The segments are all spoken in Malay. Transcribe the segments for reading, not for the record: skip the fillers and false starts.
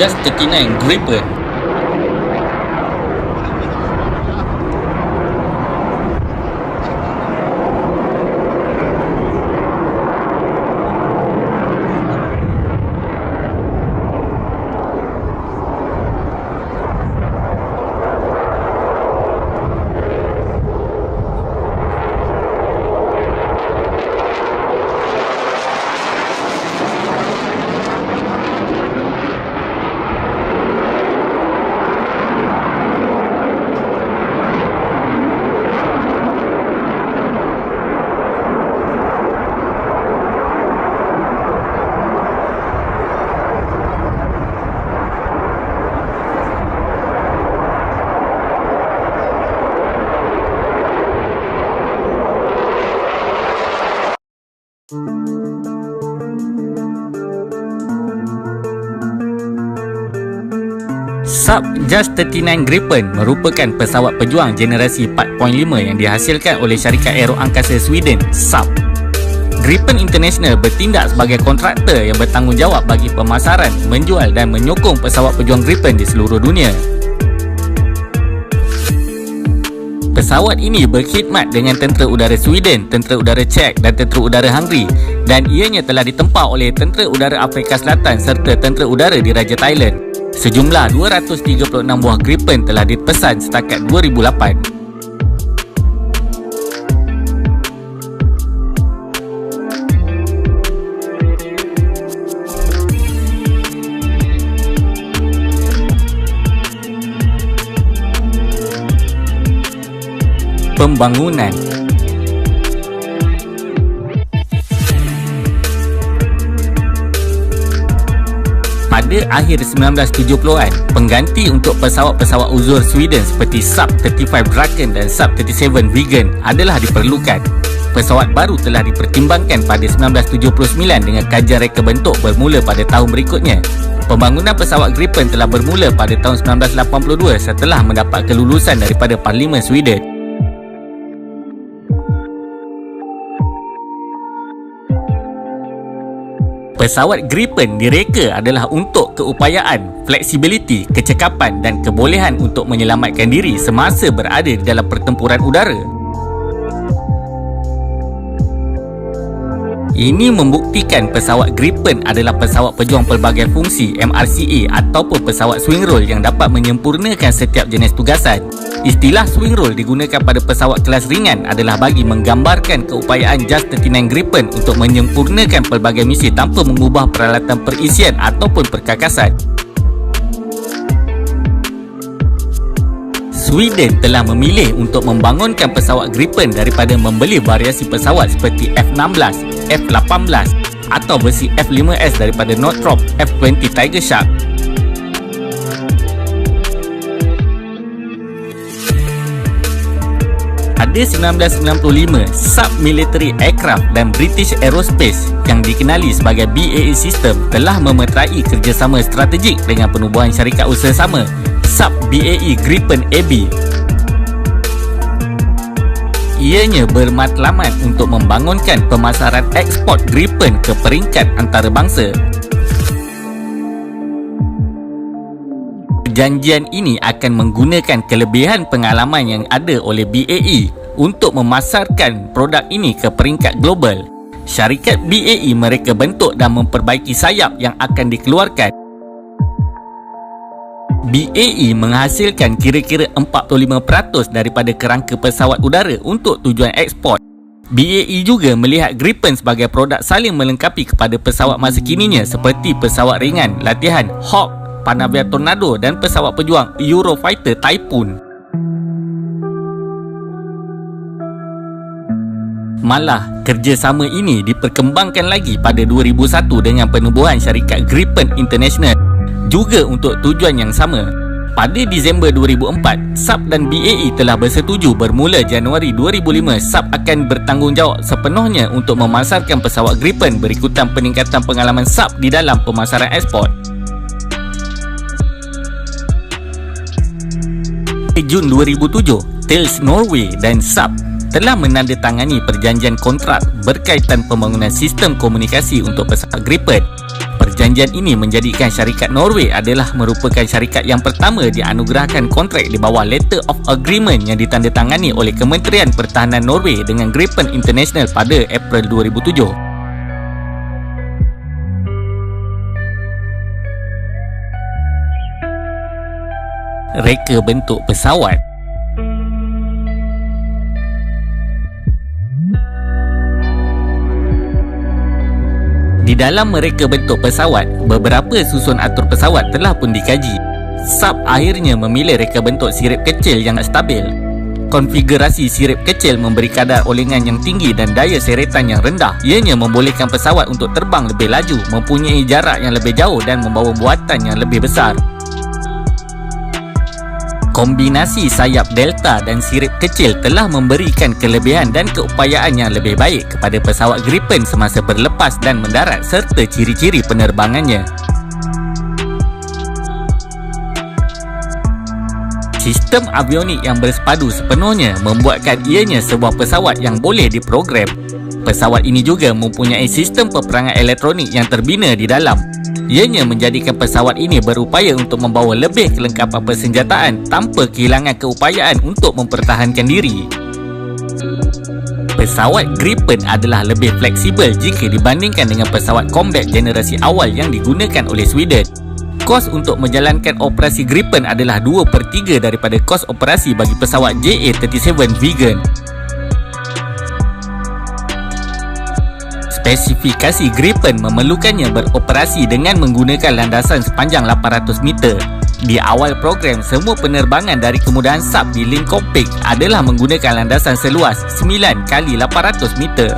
Just 39 Gripen. Saab Just 39 Gripen merupakan pesawat pejuang generasi 4.5 yang dihasilkan oleh syarikat aero angkasa Sweden, Saab. Gripen International bertindak sebagai kontraktor yang bertanggungjawab bagi pemasaran, menjual dan menyokong pesawat pejuang Gripen di seluruh dunia. Pesawat ini berkhidmat dengan tentera udara Sweden, tentera udara Czech dan tentera udara Hungary, dan ianya telah ditempa oleh tentera udara Afrika Selatan serta tentera udara diraja Thailand. Sejumlah 236 buah Gripen telah dipesan setakat 2008. Pembangunan. Pada akhir 1970-an, pengganti untuk pesawat-pesawat uzur Sweden seperti Saab 35 Draken dan Saab 37 Viggen adalah diperlukan. Pesawat baru telah dipertimbangkan pada 1979 dengan kajian reka bentuk bermula pada tahun berikutnya. Pembangunan pesawat Gripen telah bermula pada tahun 1982 setelah mendapat kelulusan daripada Parlimen Sweden. Pesawat Gripen direka adalah untuk keupayaan, fleksibiliti, kecekapan dan kebolehan untuk menyelamatkan diri semasa berada di dalam pertempuran udara. Ini membuktikan pesawat Gripen adalah pesawat pejuang pelbagai fungsi MRCA ataupun pesawat swing roll yang dapat menyempurnakan setiap jenis tugasan. Istilah swing roll digunakan pada pesawat kelas ringan adalah bagi menggambarkan keupayaan Just 39 Gripen untuk menyempurnakan pelbagai misi tanpa mengubah peralatan perisian ataupun perkakasan. Sweden telah memilih untuk membangunkan pesawat Gripen daripada membeli variasi pesawat seperti F-16, F-18 atau versi F-5S daripada Northrop F-20 Tiger Shark. Pada 1995, Saab Military Aircraft dan British Aerospace yang dikenali sebagai BAE System telah memeterai kerjasama strategik dengan penubuhan syarikat usaha sama, Saab BAE Gripen AB. Ianya bermatlamat untuk membangunkan pemasaran ekspor Gripen ke peringkat antarabangsa. Perjanjian ini akan menggunakan kelebihan pengalaman yang ada oleh BAE untuk memasarkan produk ini ke peringkat global. Syarikat BAE mereka bentuk dan memperbaiki sayap yang akan dikeluarkan. BAE menghasilkan kira-kira 45% daripada kerangka pesawat udara untuk tujuan ekspor. BAE juga melihat Gripen sebagai produk saling melengkapi kepada pesawat masa kininya seperti pesawat ringan latihan Hawk, Panavia Tornado dan pesawat pejuang Eurofighter Typhoon. Malah, kerjasama ini diperkembangkan lagi pada 2001 dengan penubuhan syarikat Gripen International juga untuk tujuan yang sama. Pada Disember 2004, Saab dan BAE telah bersetuju bermula Januari 2005 Saab akan bertanggungjawab sepenuhnya untuk memasarkan pesawat Gripen berikutan peningkatan pengalaman Saab di dalam pemasaran ekspor. Jun 2007, Thales Norway dan Saab telah menandatangani perjanjian kontrak berkaitan pembangunan sistem komunikasi untuk pesawat Gripen. perjanjian ini menjadikan syarikat Norway adalah merupakan syarikat yang pertama dianugerahkan kontrak di bawah Letter of Agreement yang ditandatangani oleh Kementerian Pertahanan Norway dengan Gripen International pada April 2007. Reka bentuk pesawat. Di dalam mereka bentuk pesawat, beberapa susun atur pesawat telah pun dikaji. Sub akhirnya memilih reka bentuk sirip kecil yang stabil. Konfigurasi sirip kecil memberi kadar olengan yang tinggi dan daya seretan yang rendah. Ianya membolehkan pesawat untuk terbang lebih laju, mempunyai jarak yang lebih jauh dan membawa muatan yang lebih besar. Kombinasi sayap delta dan sirip kecil telah memberikan kelebihan dan keupayaan yang lebih baik kepada pesawat Gripen semasa berlepas dan mendarat serta ciri-ciri penerbangannya. Sistem avionik yang bersepadu sepenuhnya membuatkan ianya sebuah pesawat yang boleh diprogram. Pesawat ini juga mempunyai sistem peperangan elektronik yang terbina di dalam. Ianya menjadikan pesawat ini berupaya untuk membawa lebih kelengkapan persenjataan tanpa kehilangan keupayaan untuk mempertahankan diri. Pesawat Gripen adalah lebih fleksibel jika dibandingkan dengan pesawat combat generasi awal yang digunakan oleh Sweden. Kos untuk menjalankan operasi Gripen adalah 2/3 daripada kos operasi bagi pesawat JA-37 Viggen. Spesifikasi Gripen memerlukannya beroperasi dengan menggunakan landasan sepanjang 800 meter. Di awal program, semua penerbangan dari kemudahan sub di Lincoln Peak adalah menggunakan landasan seluas 9 kali 800 meter.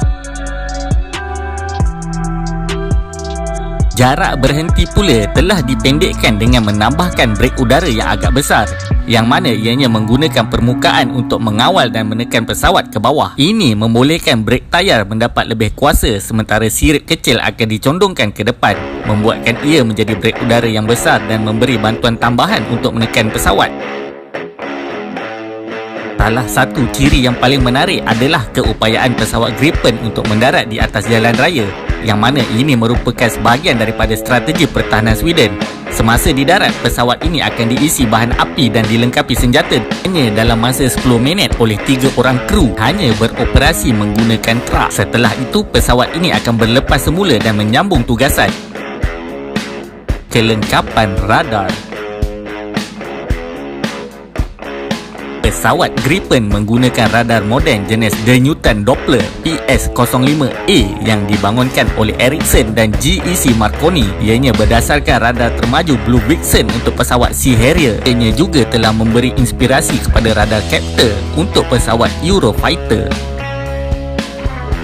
Jarak berhenti pula telah dipendekkan dengan menambahkan brek udara yang agak besar, yang mana ianya menggunakan permukaan untuk mengawal dan menekan pesawat ke bawah. Ini membolehkan brek tayar mendapat lebih kuasa sementara sirip kecil akan dicondongkan ke depan, membuatkan ia menjadi brek udara yang besar dan memberi bantuan tambahan untuk menekan pesawat. Salah satu ciri yang paling menarik adalah keupayaan pesawat Gripen untuk mendarat di atas jalan raya, yang mana ini merupakan sebahagian daripada strategi pertahanan Sweden. Semasa di darat, pesawat ini akan diisi bahan api dan dilengkapi senjata hanya dalam masa 10 minit oleh 3 orang kru hanya beroperasi menggunakan truk. Setelah itu, pesawat ini akan berlepas semula dan menyambung tugasan. Kelengkapan radar. Pesawat Gripen menggunakan radar moden jenis The Newton Doppler PS-05A yang dibangunkan oleh Ericsson dan GEC Marconi. Ianya berdasarkan radar termaju Blue Vixen untuk pesawat Sea Harrier. Ianya juga telah memberi inspirasi kepada radar Captor untuk pesawat Eurofighter.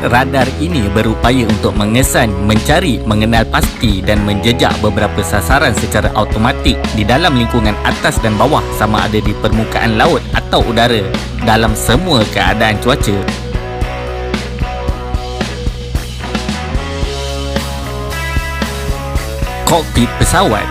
Radar ini berupaya untuk mengesan, mencari, mengenal pasti dan menjejak beberapa sasaran secara automatik di dalam lingkungan atas dan bawah, sama ada di permukaan laut atau udara, dalam semua keadaan cuaca. Kokpit pesawat.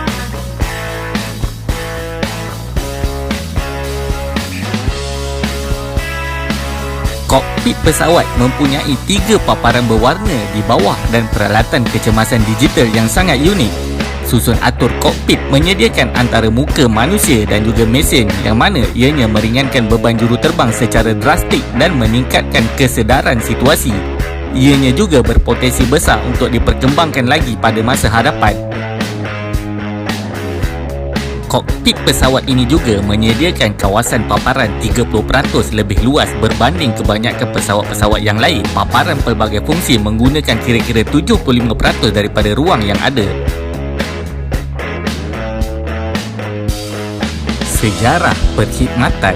Kokpit pesawat mempunyai 3 paparan berwarna di bawah dan peralatan kecemasan digital yang sangat unik. Susun atur kokpit menyediakan antara muka manusia dan juga mesin, yang mana ianya meringankan beban juruterbang secara drastik dan meningkatkan kesedaran situasi. Ianya juga berpotensi besar untuk diperkembangkan lagi pada masa hadapan. Kokpit pesawat ini juga menyediakan kawasan paparan 30% lebih luas berbanding kebanyakan pesawat-pesawat yang lain. Paparan pelbagai fungsi menggunakan kira-kira 75% daripada ruang yang ada. Sejarah perkhidmatan.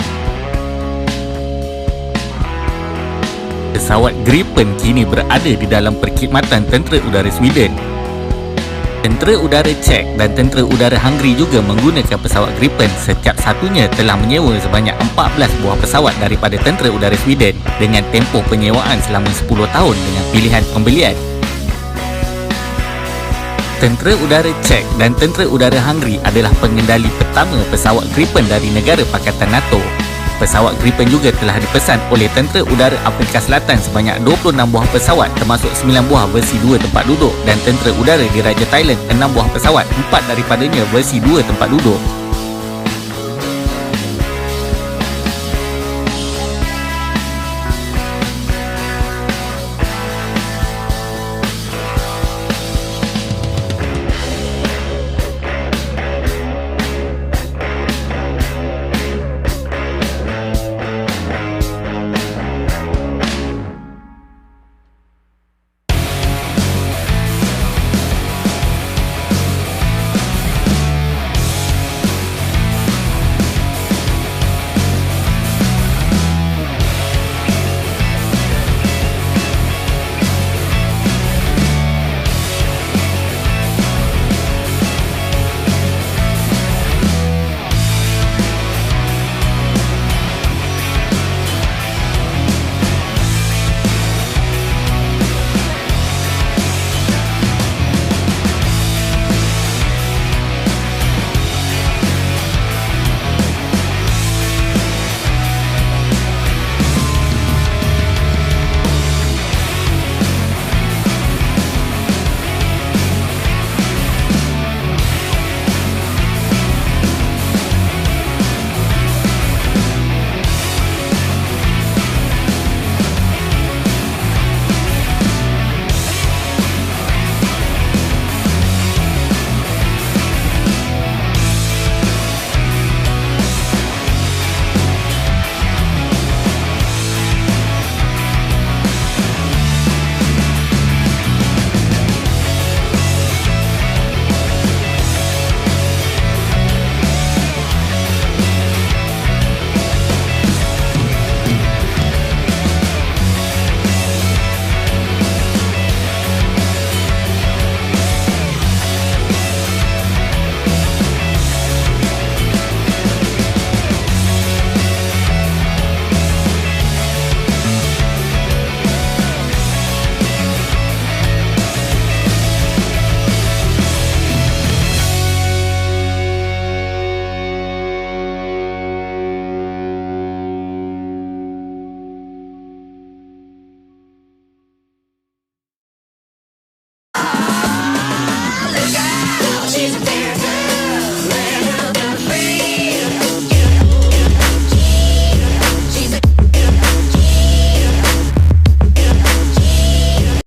Pesawat Gripen kini berada di dalam perkhidmatan Tentera Udara Sweden. Tentera Udara Czech dan Tentera Udara Hungary juga menggunakan pesawat Gripen. Setiap satunya telah menyewa sebanyak 14 buah pesawat daripada Tentera Udara Sweden dengan tempoh penyewaan selama 10 tahun dengan pilihan pembelian. Tentera Udara Czech dan Tentera Udara Hungary adalah pengendali pertama pesawat Gripen dari negara Pakatan NATO. Pesawat Gripen juga telah dipesan oleh Tentera Udara Afrika Selatan sebanyak 26 buah pesawat, termasuk 9 buah versi 2 tempat duduk, dan Tentera Udara Diraja Thailand 6 buah pesawat, 4 daripadanya versi 2 tempat duduk.